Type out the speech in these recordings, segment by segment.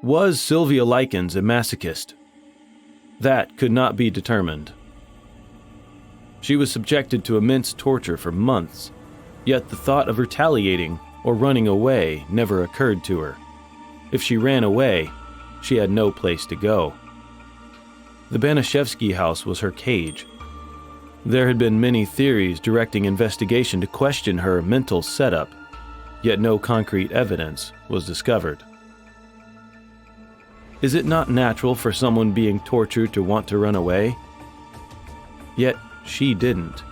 Was Sylvia Likens a masochist? That could not be determined. She was subjected to immense torture for months, yet the thought of retaliating or running away never occurred to her. If she ran away, she had no place to go. The Baniszewski house was her cage. There had been many theories directing investigation to question her mental setup, yet no concrete evidence was discovered. Is it not natural for someone being tortured to want to run away? Yet she didn't.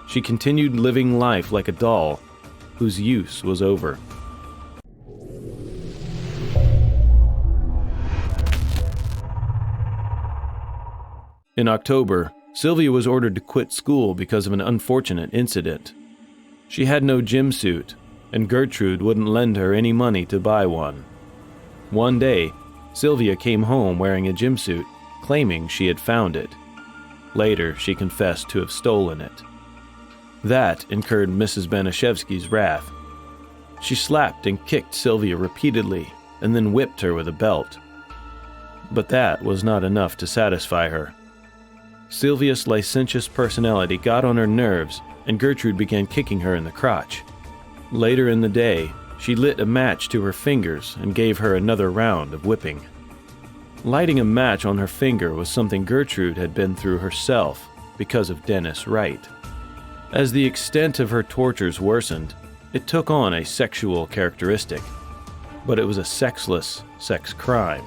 She continued living life like a doll whose use was over. In October, Sylvia was ordered to quit school because of an unfortunate incident. She had no gym suit, and Gertrude wouldn't lend her any money to buy one. One day, Sylvia came home wearing a gym suit, claiming she had found it. Later, she confessed to have stolen it. That incurred Mrs. Baniszewski's wrath. She slapped and kicked Sylvia repeatedly and then whipped her with a belt. But that was not enough to satisfy her. Sylvia's licentious personality got on her nerves, and Gertrude began kicking her in the crotch. Later in the day, she lit a match to her fingers and gave her another round of whipping. Lighting a match on her finger was something Gertrude had been through herself because of Dennis Wright. As the extent of her tortures worsened, it took on a sexual characteristic, but it was a sexless sex crime.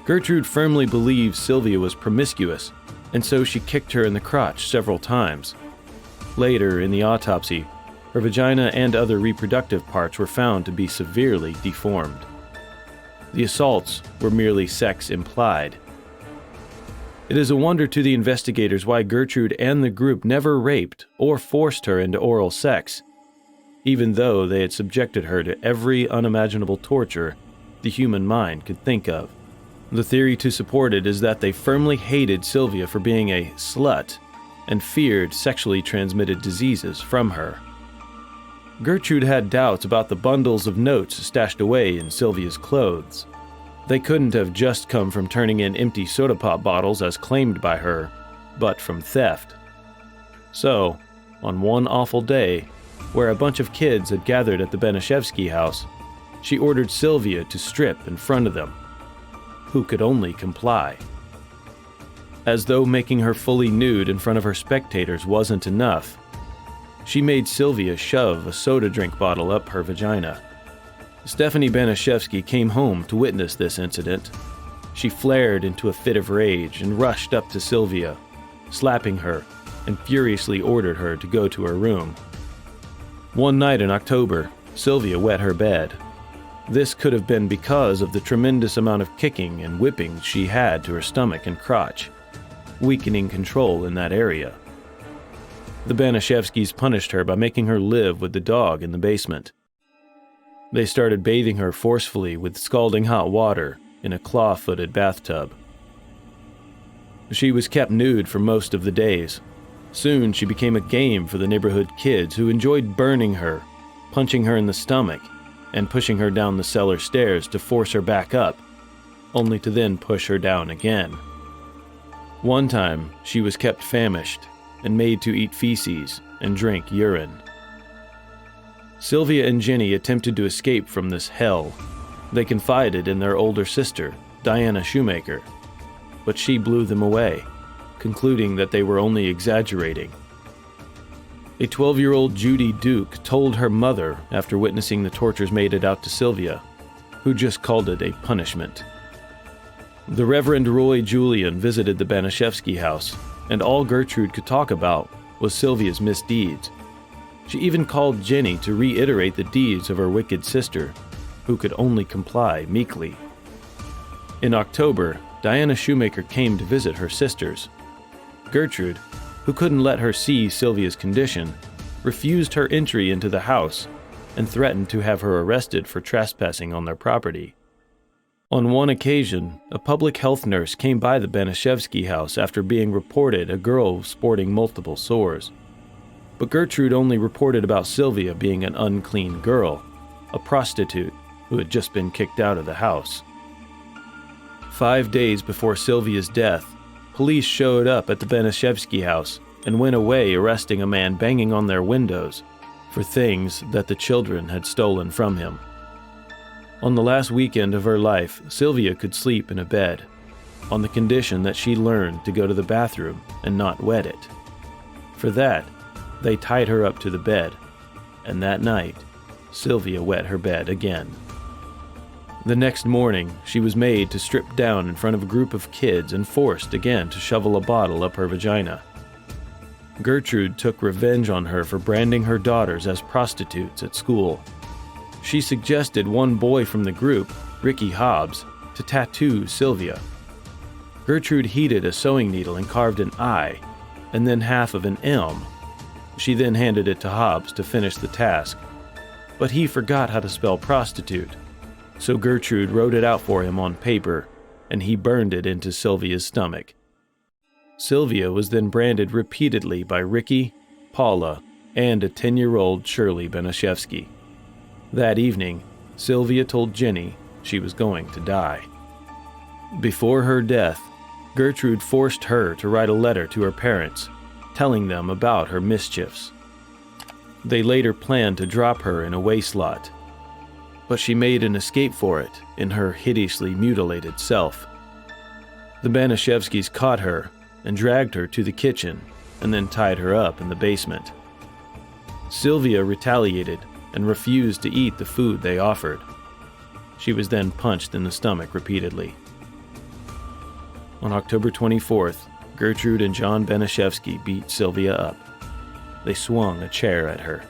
Gertrude firmly believed Sylvia was promiscuous, and so she kicked her in the crotch several times. Later, in the autopsy, her vagina and other reproductive parts were found to be severely deformed. The assaults were merely sex-implied. It is a wonder to the investigators why Gertrude and the group never raped or forced her into oral sex, even though they had subjected her to every unimaginable torture the human mind could think of. The theory to support it is that they firmly hated Sylvia for being a slut and feared sexually transmitted diseases from her. Gertrude had doubts about the bundles of notes stashed away in Sylvia's clothes. They couldn't have just come from turning in empty soda pop bottles as claimed by her, but from theft. So, on one awful day, where a bunch of kids had gathered at the Baniszewski house, she ordered Sylvia to strip in front of them, who could only comply. As though making her fully nude in front of her spectators wasn't enough, she made Sylvia shove a soda drink bottle up her vagina. Stephanie Baniszewski came home to witness this incident. She flared into a fit of rage and rushed up to Sylvia, slapping her, and furiously ordered her to go to her room. One night in October, Sylvia wet her bed. This could have been because of the tremendous amount of kicking and whipping she had to her stomach and crotch, weakening control in that area. The Baniszewskis punished her by making her live with the dog in the basement. They started bathing her forcefully with scalding hot water in a claw-footed bathtub. She was kept nude for most of the days. Soon she became a game for the neighborhood kids who enjoyed burning her, punching her in the stomach, and pushing her down the cellar stairs to force her back up, only to then push her down again. One time, she was kept famished and made to eat feces and drink urine. Sylvia and Jenny attempted to escape from this hell. They confided in their older sister, Diana Shoemaker, but she blew them away, concluding that they were only exaggerating. A 12-year-old Judy Duke told her mother after witnessing the tortures made it out to Sylvia, who just called it a punishment. The Reverend Roy Julian visited the Baniszewski house, and all Gertrude could talk about was Sylvia's misdeeds. She even called Jenny to reiterate the deeds of her wicked sister, who could only comply meekly. In October, Diana Shoemaker came to visit her sisters. Gertrude, who couldn't let her see Sylvia's condition, refused her entry into the house and threatened to have her arrested for trespassing on their property. On one occasion, a public health nurse came by the Baniszewski house after being reported a girl sporting multiple sores. But Gertrude only reported about Sylvia being an unclean girl, a prostitute who had just been kicked out of the house. 5 days before Sylvia's death, police showed up at the Baniszewski house and went away, arresting a man banging on their windows for things that the children had stolen from him. On the last weekend of her life, Sylvia could sleep in a bed, on the condition that she learned to go to the bathroom and not wet it. For that, they tied her up to the bed, and that night, Sylvia wet her bed again. The next morning, she was made to strip down in front of a group of kids and forced again to shovel a bottle up her vagina. Gertrude took revenge on her for branding her daughters as prostitutes at school. She suggested one boy from the group, Ricky Hobbs, to tattoo Sylvia. Gertrude heated a sewing needle and carved an I, and then half of an M. She then handed it to Hobbs to finish the task, but he forgot how to spell prostitute, so Gertrude wrote it out for him on paper, and he burned it into Sylvia's stomach. Sylvia was then branded repeatedly by Ricky, Paula, and a 10-year-old Shirley Baniszewski. That evening, Sylvia told Jenny she was going to die. Before her death, Gertrude forced her to write a letter to her parents, telling them about her mischiefs. They later planned to drop her in a waste lot, but she made an escape for it in her hideously mutilated self. The Baniszewskis caught her and dragged her to the kitchen and then tied her up in the basement. Sylvia retaliated and refused to eat the food they offered. She was then punched in the stomach repeatedly. On October 24th, Gertrude and John Baniszewski beat Sylvia up. They swung a chair at her.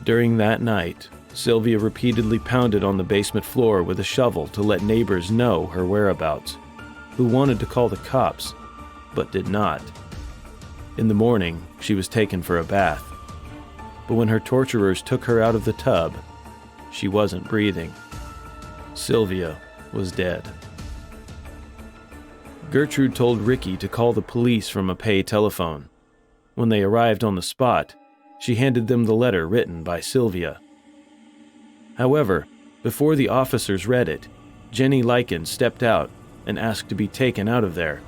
During that night, Sylvia repeatedly pounded on the basement floor with a shovel to let neighbors know her whereabouts, who wanted to call the cops, but did not. In the morning, she was taken for a bath, but when her torturers took her out of the tub, she wasn't breathing. Sylvia was dead. Gertrude told Ricky to call the police from a pay telephone. When they arrived on the spot, she handed them the letter written by Sylvia. However, before the officers read it, Jenny Likens stepped out and asked to be taken out of there,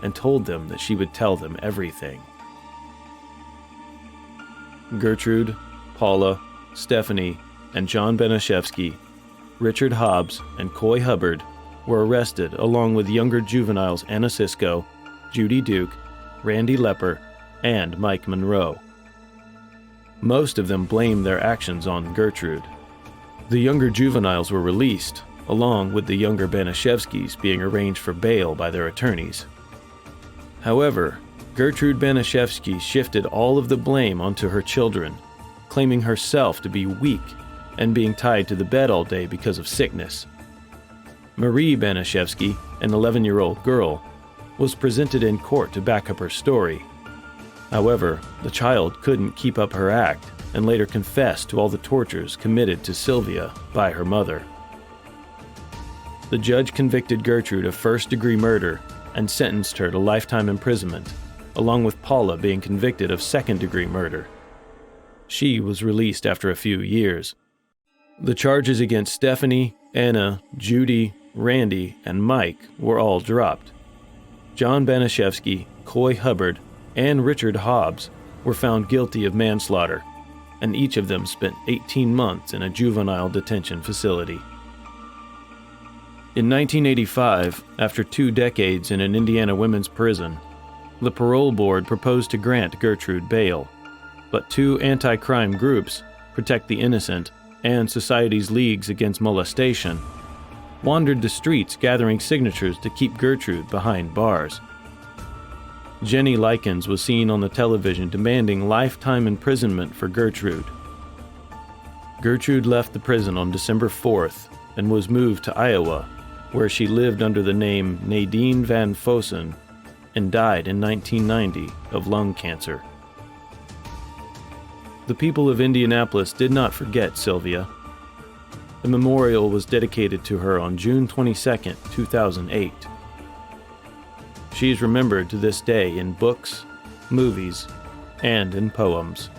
and told them that she would tell them everything. Gertrude, Paula, Stephanie, and John Baniszewski, Richard Hobbs, and Coy Hubbard were arrested along with younger juveniles Anna Cisco, Judy Duke, Randy Lepper, and Mike Monroe. Most of them blamed their actions on Gertrude. The younger juveniles were released, along with the younger Baniszewskis being arranged for bail by their attorneys. However, Gertrude Baniszewski shifted all of the blame onto her children, claiming herself to be weak and being tied to the bed all day because of sickness. Marie Baniszewski, an 11-year-old girl, was presented in court to back up her story. However, the child couldn't keep up her act and later confessed to all the tortures committed to Sylvia by her mother. The judge convicted Gertrude of first-degree murder and sentenced her to lifetime imprisonment, along with Paula being convicted of second-degree murder. She was released after a few years. The charges against Stephanie, Anna, Judy, Randy, and Mike were all dropped. John Baniszewski, Coy Hubbard, and Richard Hobbs were found guilty of manslaughter, and each of them spent 18 months in a juvenile detention facility. In 1985, after 2 decades in an Indiana women's prison, the parole board proposed to grant Gertrude bail, but 2 anti-crime groups, Protect the Innocent and Society's Leagues Against Molestation, wandered the streets gathering signatures to keep Gertrude behind bars. Jenny Likens was seen on the television demanding lifetime imprisonment for Gertrude. Gertrude left the prison on December 4th and was moved to Iowa, where she lived under the name Nadine Van Fossen and died in 1990 of lung cancer. The people of Indianapolis did not forget Sylvia. A memorial was dedicated to her on June 22, 2008. She is remembered to this day in books, movies, and in poems.